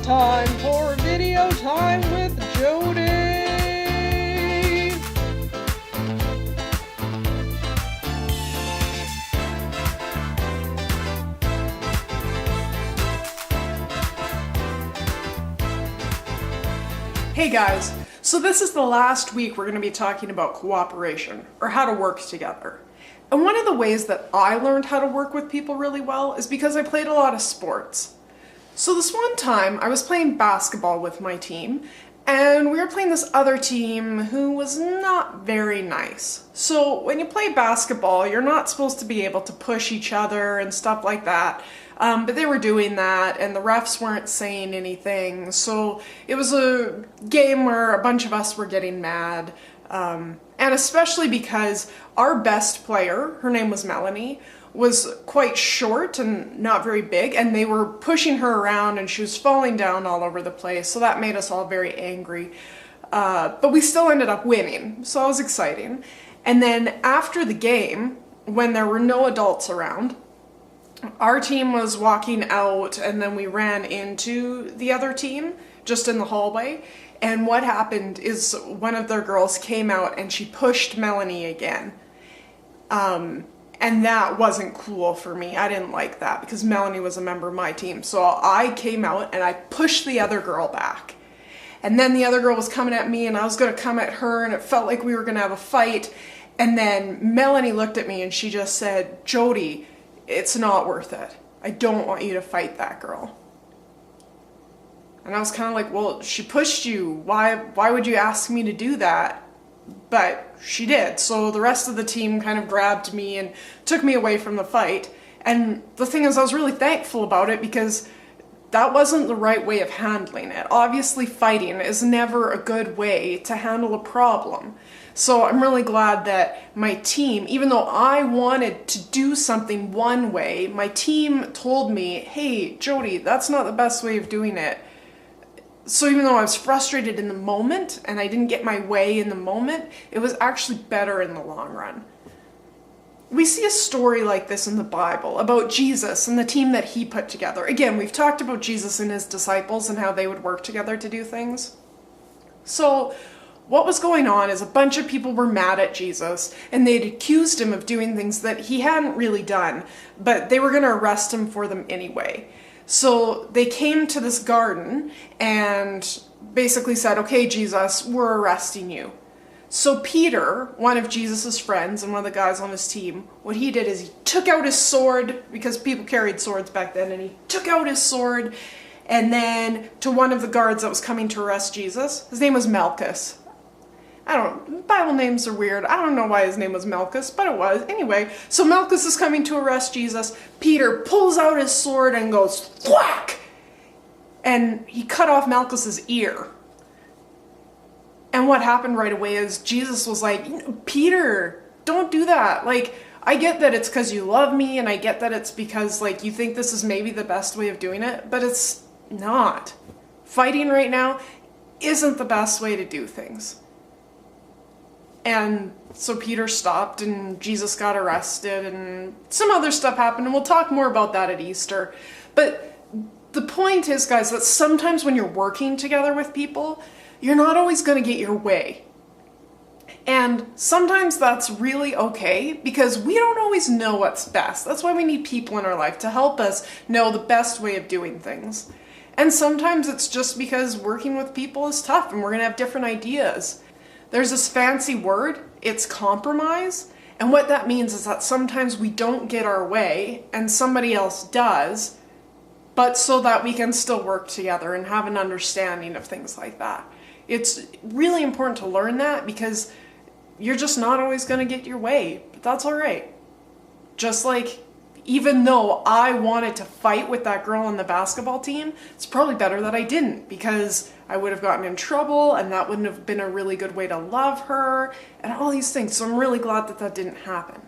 time for video time with Jody. Hey guys, so this is the last week we're going to be talking about cooperation, or how to work together. And one of the ways that I learned how to work with people really well is because I played a lot of sports. So this one time I was playing basketball with my team, and we were playing this other team who was not very nice. So when you play basketball, you're not supposed to be able to push each other and stuff like that. But they were doing that, and the refs weren't saying anything. So it was a game where a bunch of us were getting mad. And especially because our best player, her name was Melanie, was quite short and not very big, and they were pushing her around and she was falling down all over the place. So that made us all very angry. But we still ended up winning, so it was exciting. And then after the game, when there were no adults around, our team was walking out, and then we ran into the other team just in the hallway. And what happened is one of their girls came out and she pushed Melanie again. And that wasn't cool for me. I didn't like that because Melanie was a member of my team. So I came out and I pushed the other girl back. And then the other girl was coming at me and I was going to come at her, and it felt like we were going to have a fight. And then Melanie looked at me and she just said, "Jody, it's not worth it. I don't want you to fight that girl." And I was kind of like, well, she pushed you. Why would you ask me to do that? But she did. So the rest of the team kind of grabbed me and took me away from the fight. And the thing is, I was really thankful about it because that wasn't the right way of handling it. Obviously, fighting is never a good way to handle a problem. So I'm really glad that my team, even though I wanted to do something one way, my team told me, "Hey, Jody, that's not the best way of doing it." So even though I was frustrated in the moment and I didn't get my way in the moment, it was actually better in the long run. We see a story like this in the Bible about Jesus and the team that he put together. Again, we've talked about Jesus and his disciples and how they would work together to do things. So what was going on is a bunch of people were mad at Jesus, and they'd accused him of doing things that he hadn't really done, but they were going to arrest him for them anyway. So they came to this garden and basically said, "Okay, Jesus, we're arresting you." So Peter, one of Jesus's friends and one of the guys on his team, what he did is he took out his sword, because people carried swords back then, and he took out his sword, and then to one of the guards that was coming to arrest Jesus, his name was Malchus. Bible names are weird. I don't know why his name was Malchus, but it was. Anyway, so Malchus is coming to arrest Jesus. Peter pulls out his sword and goes, thwack! And he cut off Malchus's ear. And what happened right away is Jesus was like, "Peter, don't do that. Like, I get that it's because you love me, and I get that it's because, like, you think this is maybe the best way of doing it, but it's not. Fighting right now isn't the best way to do things." And so Peter stopped, and Jesus got arrested, and some other stuff happened, and we'll talk more about that at Easter. But the point is, guys, that sometimes when you're working together with people, you're not always going to get your way. And sometimes that's really okay, because we don't always know what's best. That's why we need people in our life to help us know the best way of doing things. And sometimes it's just because working with people is tough, and we're going to have different ideas. There's this fancy word, it's compromise, and what that means is that sometimes we don't get our way and somebody else does, but so that we can still work together and have an understanding of things like that. It's really important to learn that, because you're just not always going to get your way, but that's all right. Just like, even though I wanted to fight with that girl on the basketball team, it's probably better that I didn't, because I would have gotten in trouble, and that wouldn't have been a really good way to love her, and all these things. So I'm really glad that that didn't happen.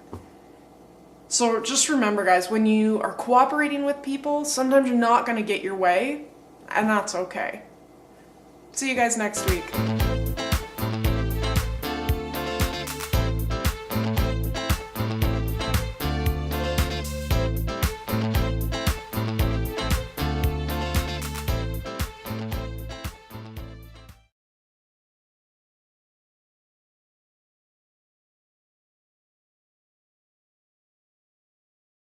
So just remember, guys, when you are cooperating with people, sometimes you're not going to get your way, and that's okay. See you guys next week.